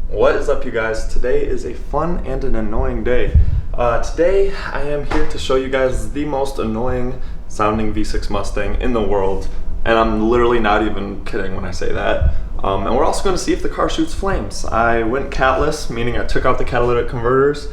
What is up, you guys? Today is a fun and an annoying day. Today I am here to show you guys the most annoying sounding V6 Mustang in the world, and I'm literally not even kidding when I say that. And we're also going to see if the car shoots flames. I went catless, meaning I took out the catalytic converters,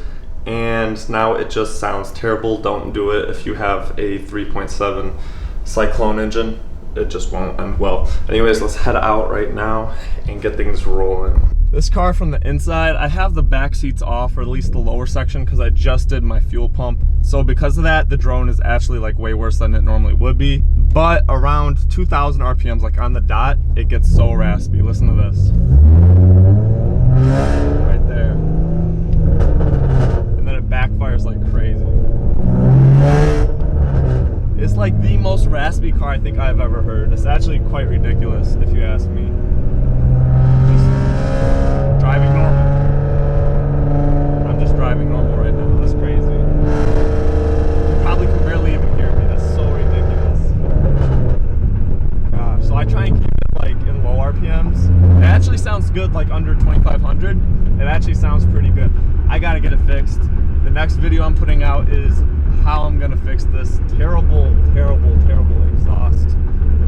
and now it just sounds terrible. Don't do it if you have a 3.7 Cyclone engine. It just won't end well. Anyways, let's head out right now and get things rolling. This car from the inside, I have the back seats off, or at least the lower section, because I just did my fuel pump. So because of that, the drone is actually like way worse than it normally would be. But around 2,000 RPMs, like on the dot, it gets so raspy. Listen to this. Right there. And then it backfires like crazy. It's like the most raspy car I think I've ever heard. It's actually quite ridiculous, if you ask me. Just driving normal. I'm just driving normal right now. That's crazy. You probably can barely even hear me. That's so ridiculous. Gosh, so I try and keep it like in low RPMs. It actually sounds good, like under 2,500. It actually sounds pretty good. I gotta get it fixed. The next video I'm putting out is how I'm gonna fix this terrible exhaust.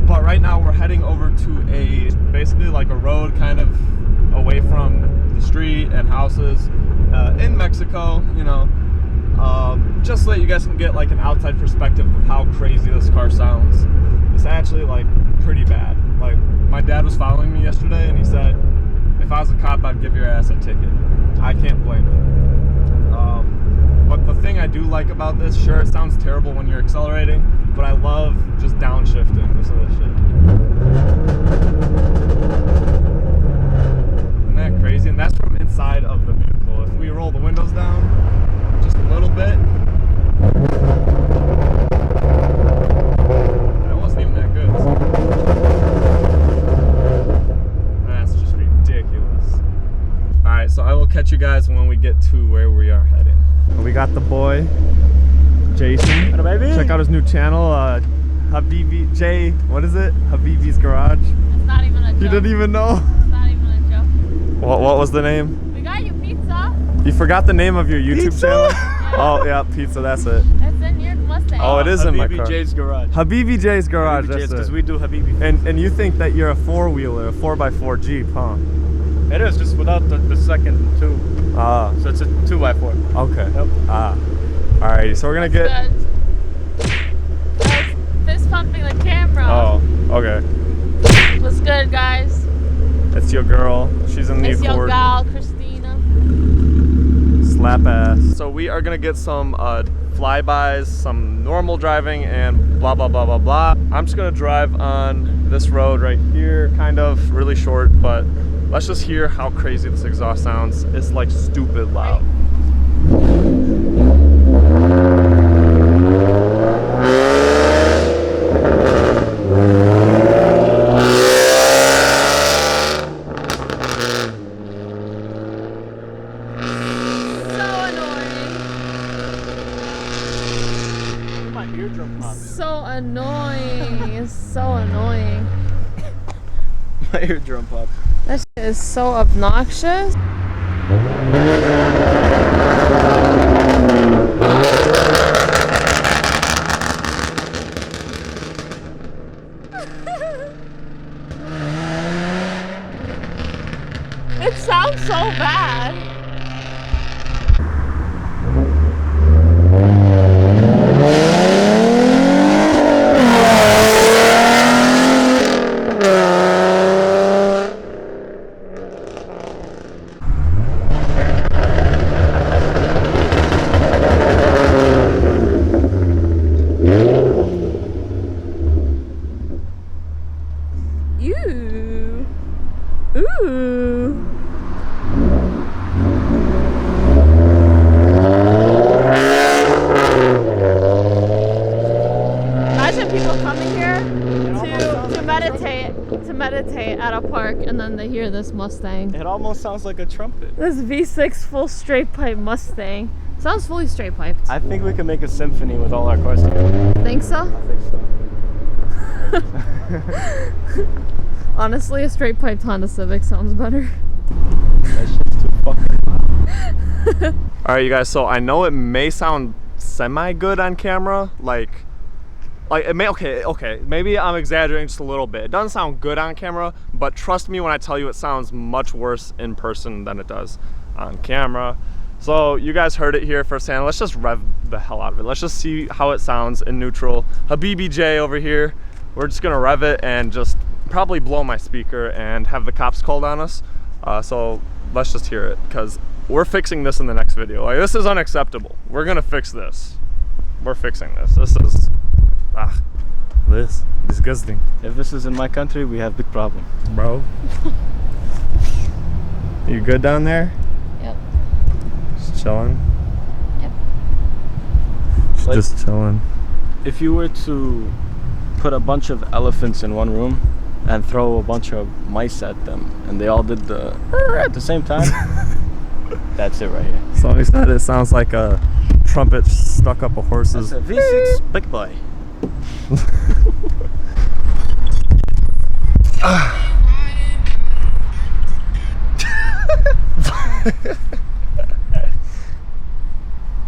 But right now we're heading over to basically like a road kind of away from the street and houses in Mexico, you know, just so that you guys can get like an outside perspective of how crazy this car sounds. It's actually like pretty bad. Like, my dad was following me yesterday and he said, if I was a cop, I'd give your ass a ticket. I can't blame him. But the thing I do like about this, sure, it sounds terrible when you're accelerating, but I love just downshifting. Listen to this shit. Isn't that crazy? And that's from inside of the vehicle. If we roll the windows down just a little bit, that wasn't even that good. That's just ridiculous. Alright, so I will catch you guys when we get to where we are heading. We got the boy, Jason. Hello, baby. Check out his new channel, Habibi J. What is it? Habibi's Garage. It's not even a joke. You didn't even know? It's not even a joke. What was the name? We got you pizza. You forgot the name of your YouTube Pizza? channel? Yeah. Oh yeah, pizza. That's it. It's in your Mustang. Oh, it is in my car. Habibi J's Garage. Habibi J's Garage. Habibi J's, that's because it. we do Habibi. And you think that you're a four-wheeler, a 4x4 Jeep, huh? It is, just without the second two. Ah. So it's a 2x4. Okay. Yep. Ah. Alrighty, so we're gonna get. That's fist pumping the camera. Oh, okay. What's good, guys? It's your girl. She's in the It's your Accord. gal, Christina. Slap ass. So we are gonna get some flybys, some normal driving, and blah blah blah blah blah. I'm just gonna drive on this road right here, kind of really short, but let's just hear how crazy this exhaust sounds. It's like stupid loud. So annoying. It's so annoying. My eardrum popped. That shit is so obnoxious. It sounds so bad. Ooh. Imagine people coming here to meditate at a park, and then they hear this Mustang. It almost sounds like a trumpet. This V6 full straight pipe Mustang. Sounds fully straight piped. I think we can make a symphony with all our cars together. Think so? I think so. Honestly, a straight piped Honda Civic sounds better. That shit's too All right, you guys, so I know it may sound semi-good on camera, like it may, okay, maybe I'm exaggerating just a little bit. It doesn't sound good on camera, but trust me when I tell you it sounds much worse in person than it does on camera. So you guys heard it here firsthand. Let's just rev the hell out of it. Let's just see how it sounds in neutral. Habibi J over here, we're just gonna rev it and just probably blow my speaker and have the cops called on us. So let's just hear it, because we're fixing this in the next video. Like, this is unacceptable. We're gonna fix this. We're fixing this. This is, this disgusting. If this is in my country, we have big problem. Bro. You good down there? Yep. Just chilling? Yep. Like, just chilling. if you were to put a bunch of elephants in one room and throw a bunch of mice at them and they all did the at the same time, that's it right here. Somebody said it sounds like a trumpet stuck up a horse's. That's a V6 big boy.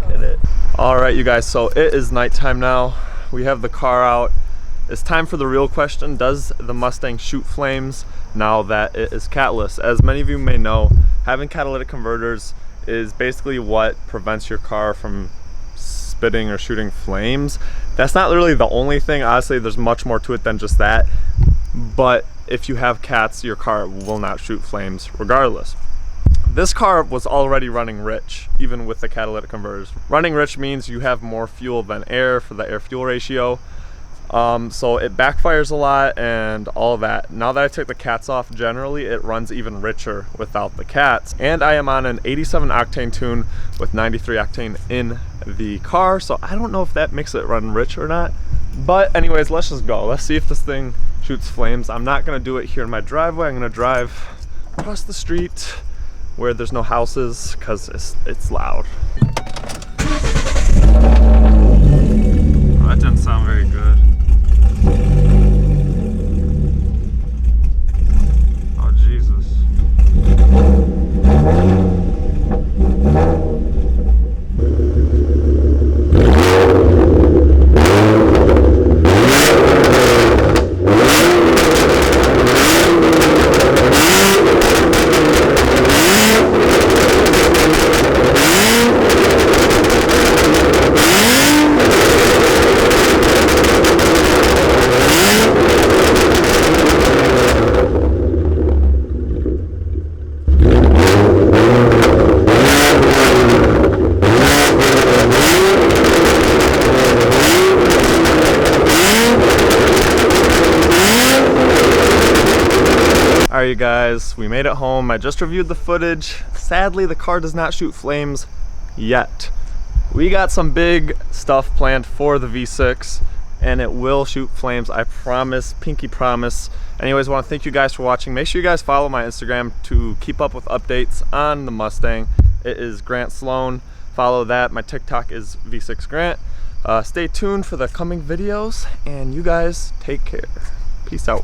Get it. All right, you guys, so it is nighttime now. We have the car out. It's time for the real question. Does the Mustang shoot flames now that it is catless? As many of you may know, having catalytic converters is basically what prevents your car from spitting or shooting flames. That's not literally the only thing. Honestly, there's much more to it than just that. But if you have cats, your car will not shoot flames regardless. This car was already running rich, even with the catalytic converters. Running rich means you have more fuel than air for the air-fuel ratio. So it backfires a lot and all that. Now that I took the cats off, generally it runs even richer without the cats. And I am on an 87 octane tune with 93 octane in the car, so I don't know if that makes it run rich or not. But anyways, let's just go. Let's see if this thing shoots flames. I'm not gonna do it here in my driveway. I'm gonna drive across the street where there's no houses, because it's loud. Oh, that didn't sound very good. Oh, Jesus. Alright, you guys, we made it home. I just reviewed the footage. Sadly, the car does not shoot flames yet. We got some big stuff planned for the V6 and it will shoot flames, I promise, pinky promise. Anyways, I want to thank you guys for watching. Make sure you guys follow my Instagram to keep up with updates on the Mustang. It is Grant Sloan. Follow that. My TikTok is V6 Grant. Stay tuned for the coming videos and you guys take care. Peace out.